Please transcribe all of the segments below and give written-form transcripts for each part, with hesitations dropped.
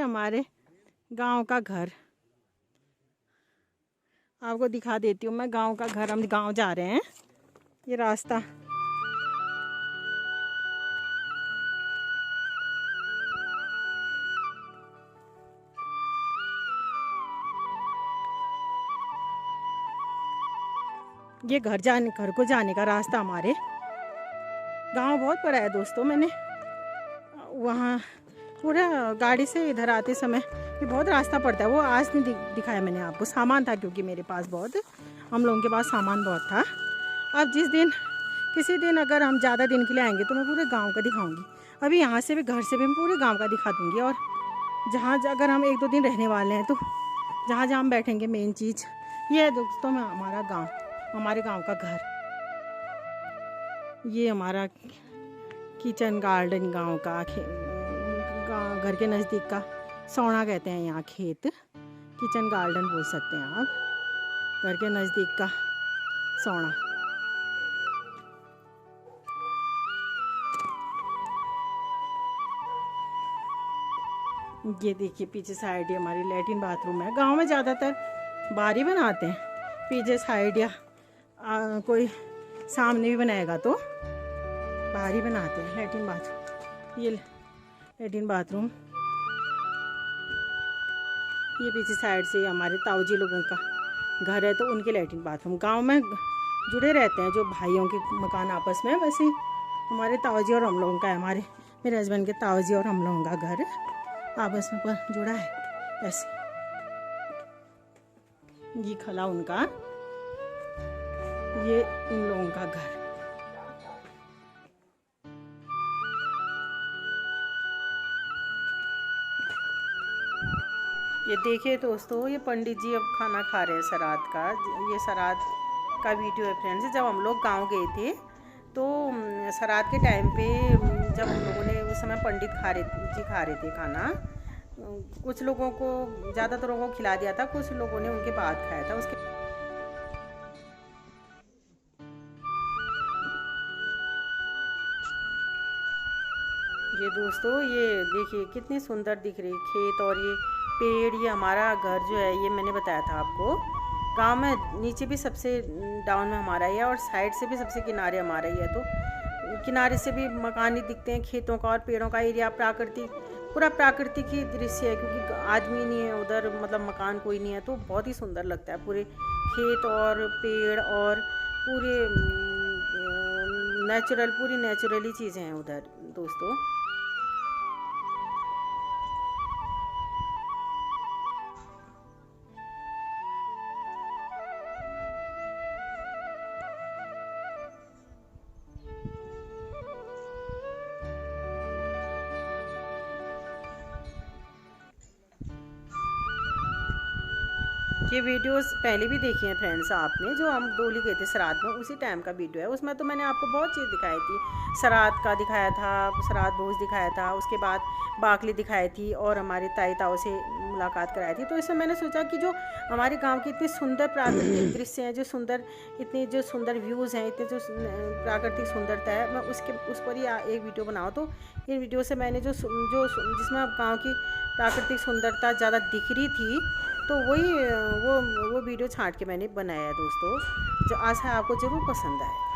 हमारे गांव का घर, आपको दिखा देती हूँ मैं गांव का घर। हम गांव जा रहे हैं, ये रास्ता ये घर को जाने का रास्ता। हमारे गांव बहुत बड़ा है दोस्तों। मैंने वहाँ पूरा गाड़ी से इधर आते समय ये बहुत रास्ता पड़ता है, वो आज नहीं दिखाया मैंने आपको। सामान था क्योंकि मेरे पास बहुत, हम लोगों के पास सामान बहुत था। अब किसी दिन अगर हम ज़्यादा दिन के लिए आएंगे तो मैं पूरे गांव का दिखाऊंगी। अभी यहाँ से भी, घर से भी मैं पूरे गांव का दिखा दूंगी। और जहाँ अगर हम 1-2 दिन रहने वाले हैं तो जहाँ जहाँ हम बैठेंगे, मेन चीज़ ये है दोस्तों में हमारा गाँव, हमारे गाँव का घर। ये हमारा किचन गार्डन गाँव का, घर के नज़दीक का सौना कहते हैं यहाँ, खेत किचन गार्डन बोल सकते हैं आप, घर के नज़दीक का सौना। ये देखिए पीछे साइड ही हमारी लैट्रिन बाथरूम है। गांव में ज़्यादातर बाहर ही बनाते हैं, पीछे साइड या कोई सामने भी बनाएगा तो बाहर ही बनाते हैं लैट्रिन बाथरूम। ये लैट्रिन बाथरूम, ये पीछे साइड से हमारे ताऊजी लोगों का घर है तो उनके लैट्रिन बाथरूम। गांव में जुड़े रहते हैं जो भाइयों के मकान आपस में, वैसे हमारे ताऊजी और हम लोगों का है, हमारे मेरे हस्बैंड के ताऊजी और हम लोगों का घर आपस में पर जुड़ा है ऐसे। ये खला उनका, ये इन लोगों का घर। ये देखिए दोस्तों, ये पंडित जी अब खाना खा रहे हैं श्राद्ध का। ये श्राद्ध का वीडियो है फ्रेंड्स। जब हम लोग गांव गए थे तो श्राद्ध के टाइम पे जब हम लोगों ने, उस समय पंडित खा रहे थे खाना। कुछ लोगों को, ज़्यादातर लोगों को खिला दिया था, कुछ लोगों ने उनके बाद खाया था। उसके ये दोस्तों, ये देखिए कितनी सुंदर दिख रही खेत और ये पेड़। ये हमारा घर जो है, ये मैंने बताया था आपको, गांव में नीचे भी सबसे डाउन में हमारा ही है और साइड से भी सबसे किनारे हमारा ही है। तो किनारे से भी मकान ही दिखते हैं, खेतों का और पेड़ों का एरिया पूरा प्राकृतिक ही दृश्य है, क्योंकि आदमी नहीं है उधर, मतलब मकान कोई नहीं है, तो बहुत ही सुंदर लगता है। पूरे खेत और पेड़ और पूरी नेचुरली चीज़ें हैं उधर दोस्तों। ये वीडियोस पहले भी देखी हैं फ्रेंड्स आपने, जो हम डोली गए थे श्राद्ध में, उसी टाइम का वीडियो है। उसमें तो मैंने आपको बहुत चीज़ दिखाई थी, श्राद्ध का दिखाया था, श्राद्ध भोज दिखाया था, उसके बाद बाकली दिखाई थी और हमारे ताई ताऊ से मुलाकात कराई थी। तो इसमें मैंने सोचा कि जो हमारे गांव के इतने सुंदर प्राकृतिक दृश्य हैं, जो सुंदर व्यूज़ हैं, इतने जो प्राकृतिक सुंदरता है, मैं उस पर ही एक वीडियो बनाऊँ। तो इन वीडियो से मैंने जिसमें गाँव की प्राकृतिक सुंदरता ज़्यादा दिख रही थी, तो वो वीडियो छांट के मैंने बनाया है दोस्तों, जो आशा है आपको ज़रूर पसंद आएगा।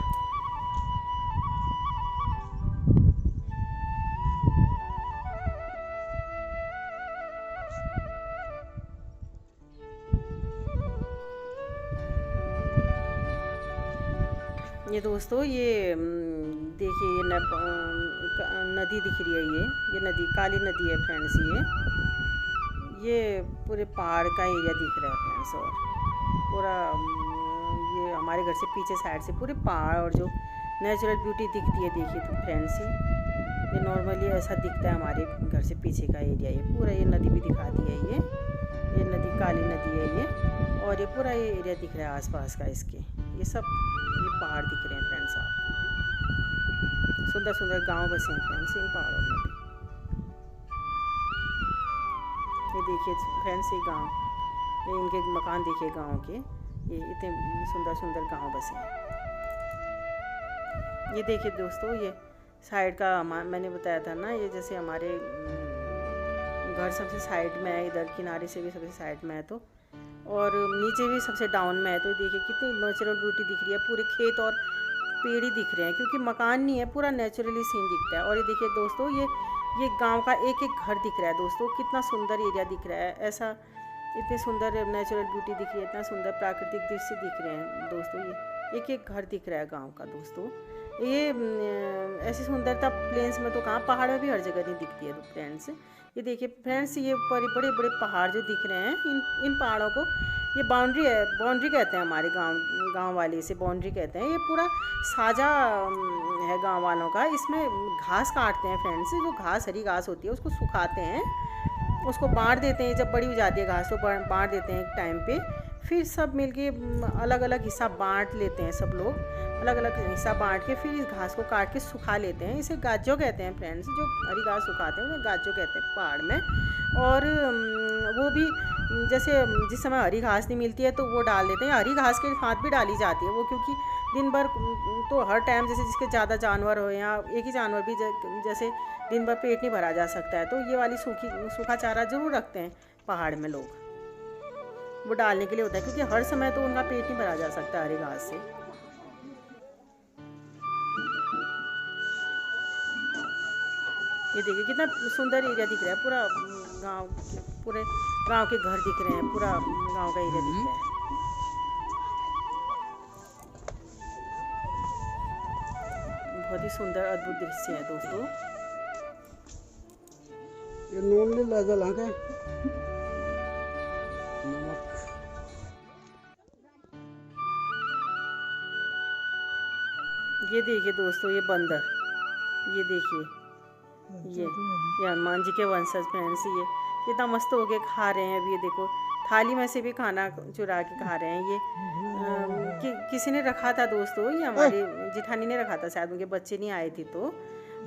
ये दोस्तों, ये देखिए, ये नदी दिख रही है। ये नदी काली नदी है फ्रेंड्स। ये पूरे पहाड़ का एरिया दिख रहा है फ्रेंड्स। और पूरा ये हमारे घर से पीछे साइड से पूरे पहाड़ और जो नेचुरल ब्यूटी दिखती है, देखिए तो फ्रेंड्स, ये नॉर्मली ऐसा दिखता है हमारे घर से पीछे का एरिया। ये पूरा, ये नदी भी दिखा दी है, ये नदी काली नदी है ये। और ये पूरा ये एरिया दिख रहा है आसपास का इसके, ये पहाड़ दिख रहे हैं फ्रेंड्स आपको। सुंदर सुंदर गांव बसे हैं फ्रेंड्स इन पहाड़ों में भी। ये देखिए फ्रेंड्स, ये गांव, ये इनके मकान देखिए गांव के, ये इतने सुंदर सुंदर गांव बसे हैं। ये देखिए दोस्तों, ये साइड का मैंने बताया था ना, ये जैसे हमारे घर सबसे साइड में है, इधर किनारे से भी सबसे साइड में है तो, और नीचे भी सबसे डाउन में है। तो देखिए कितनी नेचुरल ब्यूटी दिख रही है, पूरे खेत और पेड़ ही दिख रहे हैं क्योंकि मकान नहीं है, पूरा नेचुरली सीन दिखता है। और ये देखिए दोस्तों, ये गांव का एक एक घर दिख रहा है दोस्तों, कितना सुंदर एरिया दिख रहा है। ऐसा इतनी सुंदर नेचुरल ब्यूटी दिख रही है, इतना सुंदर प्राकृतिक दृश्य दिख रहे हैं दोस्तों। ये एक एक घर दिख रहा है गांव का दोस्तों। ये ऐसी सुंदरता प्लेन्स में तो कहाँ, पहाड़ में भी हर जगह नहीं दिखती है तो फ्रेंड्स। ये देखिए फ्रेंड्स, ये बड़े बड़े बड़े पहाड़ जो दिख रहे हैं, इन पहाड़ों को ये बाउंड्री है, बाउंड्री कहते हैं हमारे गांव वाले इसे बाउंड्री कहते हैं। ये पूरा साझा है गांव वालों का। इसमें घास काटते हैं फ्रेंड्स, जो घास हरी घास होती है उसको सुखाते हैं, उसको बांट देते हैं। जब बड़ी हो जाती है घास तो बांट देते हैं एक टाइम पे, फिर सब मिलके अलग अलग हिस्सा बांट लेते हैं, सब लोग अलग अलग हिस्सा बांट के फिर इस घास को काट के सुखा लेते हैं। इसे गाजो कहते हैं फ्रेंड्स, जो हरी घास सुखाते हैं उन्हें गाजो कहते हैं पहाड़ में। और वो भी जैसे जिस समय हरी घास नहीं मिलती है तो वो डाल देते हैं, हरी घास के साथ भी डाली जाती है वो, क्योंकि दिन भर तो हर टाइम जैसे जिसके ज़्यादा जानवर हो या एक ही जानवर भी जैसे दिन भर पेट नहीं भरा जा सकता है, तो ये वाली सूखा चारा ज़रूर रखते हैं पहाड़ में लोग, वो डालने के लिए होता है, क्योंकि हर समय तो उनका पेट नहीं भरा जा सकता हरी घास से। ये देखिए कितना सुंदर एरिया दिख रहा है, पूरे गांव के घर दिख रहे हैं, पूरा गांव का एरिया दिख रहा है। बहुत ही सुंदर अद्भुत दृश्य है दोस्तों। ये नून ले लागल है नमक। ये देखिए दोस्तों, ये बंदर, ये देखिए ये हनुमान जी के वंशज फ्रेंड्स, ये कितना मस्त होके खा रहे हैं। अब ये देखो थाली में से भी खाना चुरा के खा रहे हैं। ये किसी ने रखा था दोस्तों, ये हमारी जिठानी ने रखा था, शायद उनके बच्चे नहीं आए थे तो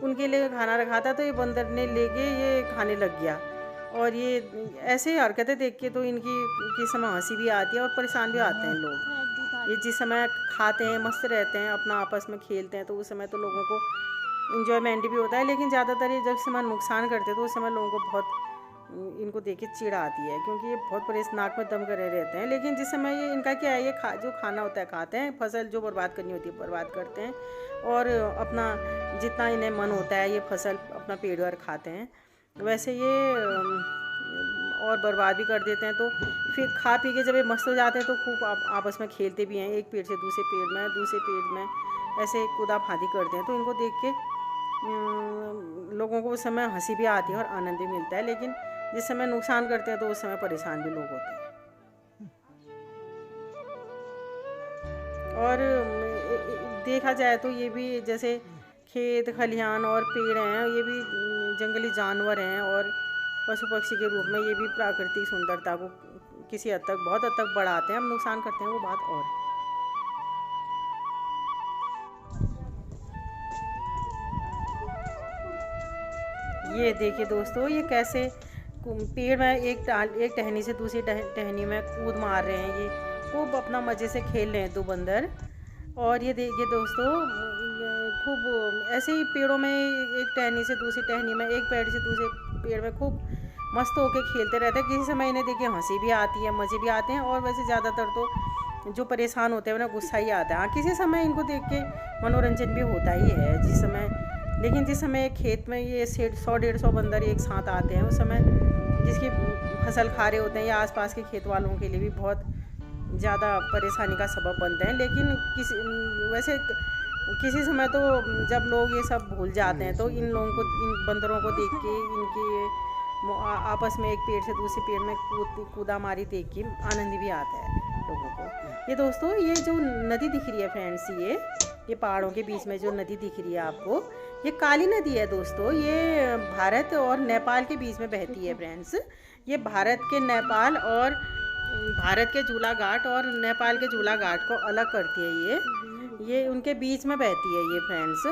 उनके लिए खाना रखा था, तो ये बंदर ने लेके ये खाने लग गया। और ये ऐसे हरकतें देख के तो इनकी किस समय हंसी भी आती है और परेशान भी आते हैं लोग। ये जिस समय खाते हैं मस्त रहते हैं, अपना आपस में खेलते हैं, तो उस समय तो लोगों को इंजॉयमेंट भी होता है। लेकिन ज़्यादातर ये जब समय नुकसान करते हैं तो उस समय लोगों को बहुत इनको देख के चिढ़ आती है, क्योंकि ये बहुत परेशान नाक में दम करे रहते हैं। लेकिन जिस समय ये इनका क्या है, ये जो खाना होता है खाते हैं, फसल जो बर्बाद करनी होती है बर्बाद करते हैं, और अपना जितना इन्हें मन होता है ये फसल अपना पेड़ वर खाते हैं। वैसे ये और बर्बाद भी कर देते हैं। तो फिर खा पी के जब ये मस्त हो जाते हैं तो खूब आपस में खेलते भी हैं, एक पेड़ से दूसरे पेड़ में ऐसे कूदा फांदी करते हैं। तो इनको देख के लोगों को उस समय हंसी भी आती है और आनंद भी मिलता है। लेकिन जिस समय नुकसान करते हैं तो उस समय परेशान भी लोग होते हैं। और देखा जाए तो ये भी जैसे खेत खलिहान और पेड़ हैं, ये भी जंगली जानवर हैं और पशु पक्षी के रूप में ये भी प्राकृतिक सुंदरता को किसी हद तक, बहुत हद तक बढ़ाते हैं। हम नुकसान करते हैं वो बात और है। ये देखिए दोस्तों, ये कैसे पेड़ में एक टहनी से दूसरी टहनी में कूद मार रहे हैं, ये खूब अपना मज़े से खेल रहे हैं दो बंदर। और ये देखिए दोस्तों, खूब ऐसे ही पेड़ों में एक टहनी से दूसरी टहनी में, एक पेड़ से दूसरे पेड़ में खूब मस्त होके खेलते रहते हैं। किसी समय इन्हें देखिए हंसी भी आती है, मज़े भी आते हैं, और वैसे ज़्यादातर तो जो परेशान होते हैं उन्हें गुस्सा ही आता है। हाँ, किसी समय इनको देख के मनोरंजन भी होता ही है जिस समय। लेकिन जिस समय खेत में ये 100-150 बंदर एक साथ आते हैं, उस समय जिसकी फसल खा रहे होते हैं या आसपास के खेत वालों के लिए भी बहुत ज़्यादा परेशानी का सबब बनते हैं। लेकिन किसी समय तो जब लोग ये सब भूल जाते हैं तो इन बंदरों को देख के, इनके आपस में एक पेड़ से दूसरे पेड़ में कूदा मारी देख के आनंद भी आता है लोगों को। ये दोस्तों, ये जो नदी दिख रही है फ्रेंड्स, ये पहाड़ों के बीच में जो नदी दिख रही है आपको, ये काली नदी है दोस्तों। ये भारत और नेपाल के बीच में बहती है फ्रेंड्स। ये भारत के नेपाल और भारत के झूला घाट और नेपाल के झूला घाट को अलग करती है। ये उनके बीच में बहती है ये फ्रेंड्स।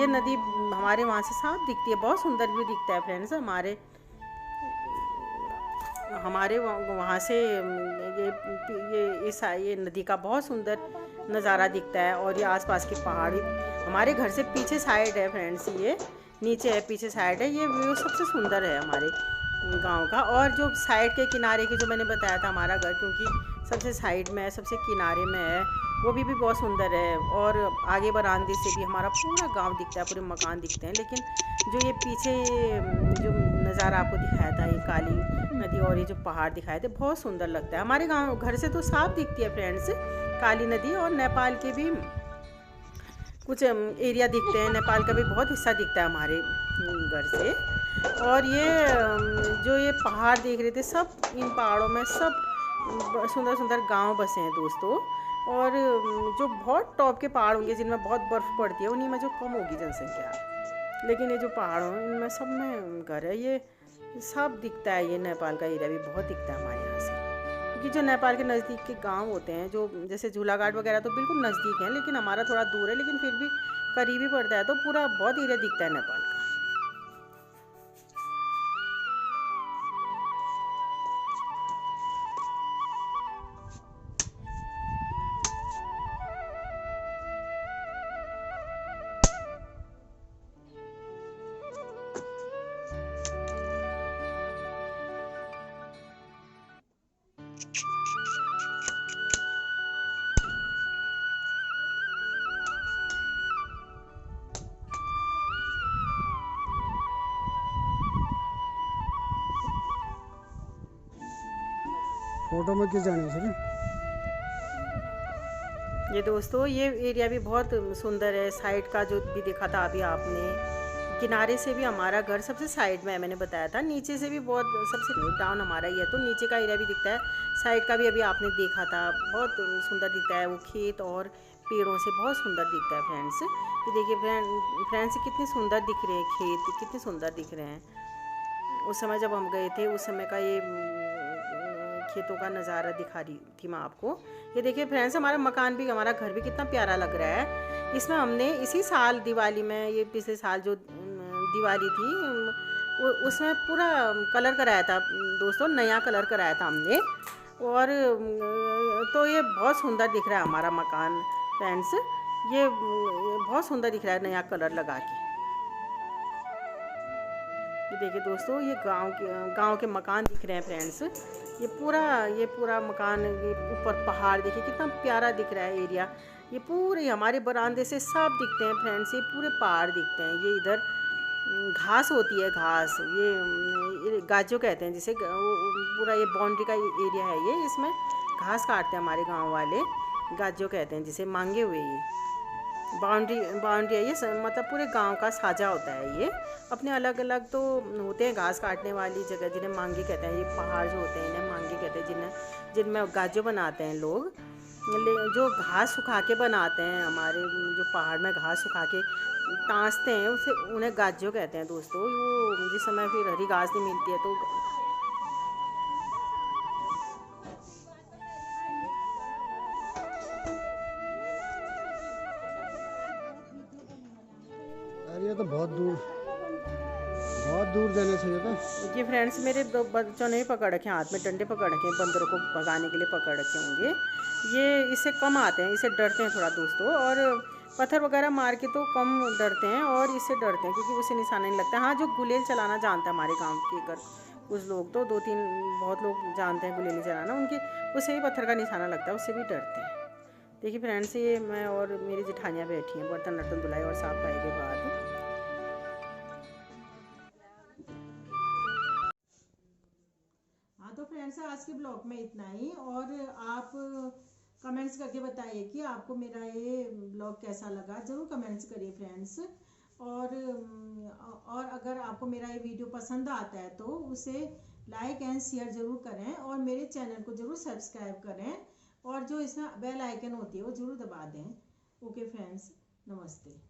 ये नदी हमारे वहाँ से साफ दिखती है, बहुत सुंदर भी दिखता है फ्रेंड्स। हमारे वहाँ से ये नदी का बहुत सुंदर नज़ारा दिखता है। और ये आसपास की पहाड़ी हमारे घर से पीछे साइड है फ्रेंड्स, ये नीचे है, पीछे साइड है। ये व्यू सबसे सुंदर है हमारे गांव का। और जो साइड के किनारे के जो मैंने बताया था हमारा घर, क्योंकि सबसे साइड में है, सबसे किनारे में है, वो भी बहुत सुंदर है। और आगे बरामदे से भी हमारा पूरा गांव दिखता है, पूरे मकान दिखते हैं। लेकिन जो ये पीछे जो नज़ारा आपको दिखाया था, ये काली नदी और ये जो पहाड़ दिखाए थे, बहुत सुंदर लगता है। हमारे गांव घर से तो साफ दिखती है फ्रेंड्स काली नदी, और नेपाल के भी कुछ एरिया दिखते हैं, नेपाल का भी बहुत हिस्सा दिखता है हमारे घर से। और ये जो ये पहाड़ देख रहे थे, सब इन पहाड़ों में सब सुंदर सुंदर गांव बसे हैं दोस्तों। और जो बहुत टॉप के पहाड़ होंगे जिनमें बहुत बर्फ़ पड़ती है, उन्हीं में जो कम होगी जनसंख्या। लेकिन ये जो पहाड़ हैं इनमें सब में घर है, ये सब दिखता है। ये नेपाल का एरिया भी बहुत दिखता है हमारे यहाँ से, क्योंकि जो नेपाल के नज़दीक के गांव होते हैं, जो जैसे झूलाघाट वगैरह तो बिल्कुल नज़दीक हैं, लेकिन हमारा थोड़ा दूर है, लेकिन फिर भी करीब ही पड़ता है, तो पूरा बहुत एरिया दिखता है नेपाल का। फोटो में क्यों जाने से? ये दोस्तों ये एरिया भी बहुत सुंदर है। साइड का जो भी देखा था अभी आपने, किनारे से भी हमारा घर सबसे साइड में है, मैंने बताया था। नीचे से भी बहुत सबसे डाउन हमारा ही है, तो नीचे का एरिया भी दिखता है। साइड का भी अभी आपने देखा था, बहुत सुंदर दिखता है। वो खेत और पेड़ों से बहुत सुंदर दिखता है फ्रेंड्स। ये देखिए फ्रेंड्स कितने सुंदर दिख रहे हैं, खेत कितने सुंदर दिख रहे हैं। उस समय जब हम गए थे, उस समय का ये खेतों का नज़ारा दिखा रही थी मैं आपको। ये देखिए फ्रेंड्स, हमारा मकान भी, हमारा घर भी कितना प्यारा लग रहा है। इसमें हमने इसी साल दिवाली में, ये पिछले साल जो दिवाली थी, उसमें पूरा कलर कराया था दोस्तों, नया कलर कराया था हमने। और तो ये बहुत सुंदर दिख रहा है हमारा मकान फ्रेंड्स। ये बहुत सुंदर दिख रहा है नया कलर लगा के। ये देखिए दोस्तों, ये गांव के मकान दिख रहे हैं फ्रेंड्स। ये पूरा मकान, ये ऊपर पहाड़ देखिए कितना प्यारा दिख रहा है एरिया। ये पूरे हमारे बरामदे से सब दिखते हैं फ्रेंड्स, ये पूरे पहाड़ दिखते हैं। ये इधर घास होती है, घास, ये गाजो कहते हैं जिसे, पूरा ये बाउंड्री का एरिया है ये, इसमें घास काटते हैं हमारे गाँव वाले, गाजो कहते हैं जिसे, मांगे हुए। ये बाउंड्री है ये, मतलब पूरे गांव का साझा होता है ये। अपने अलग अलग तो होते हैं घास काटने वाली जगह, जिन्हें मांगे कहते हैं। ये पहाड़ जो होते हैं इन्हें मांगे कहते हैं, जिनमें गाजो बनाते हैं लोग। जो घास सुखा के बनाते हैं, हमारे जो पहाड़ में घास सुखा के टाँसते हैं, उसे उन्हें गाजो कहते हैं दोस्तों। वो जिस समय फिर हरी घास नहीं मिलती है तो ये तो बहुत दूर जाने चाहिए था। ये फ्रेंड्स, मेरे दो बच्चों ने पकड़ रखे हैं, हाथ में डंडे पकड़ रखे हैं, बंदरों को भगाने के लिए पकड़ रखे होंगे। ये इससे कम आते हैं, इससे डरते हैं थोड़ा दोस्तों। और पत्थर वगैरह मार के तो कम डरते हैं, और इससे डरते हैं क्योंकि उससे निशाना नहीं लगता। हाँ, जो गुलेल चलाना जानता है हमारे गाँव के घर कुछ लोग, तो 2-3 बहुत लोग जानते हैं गुलेल चलाना, उनके उससे भी पत्थर का निशाना लगता है, उससे भी डरते हैं। देखिए फ्रेंड्स, ये मैं और मेरी जेठानियाँ बैठी हैं बर्तन वर्तन धुलाई और साफ सफाई के बाद। तो फ्रेंड्स, आज के ब्लॉग में इतना ही। और आप कमेंट्स करके बताइए कि आपको मेरा ये ब्लॉग कैसा लगा, ज़रूर कमेंट्स करिए फ्रेंड्स। और अगर आपको मेरा ये वीडियो पसंद आता है तो उसे लाइक एंड शेयर ज़रूर करें, और मेरे चैनल को ज़रूर सब्सक्राइब करें, और जो इसमें बेल आइकन होती है वो ज़रूर दबा दें। ओके फ्रेंड्स, नमस्ते।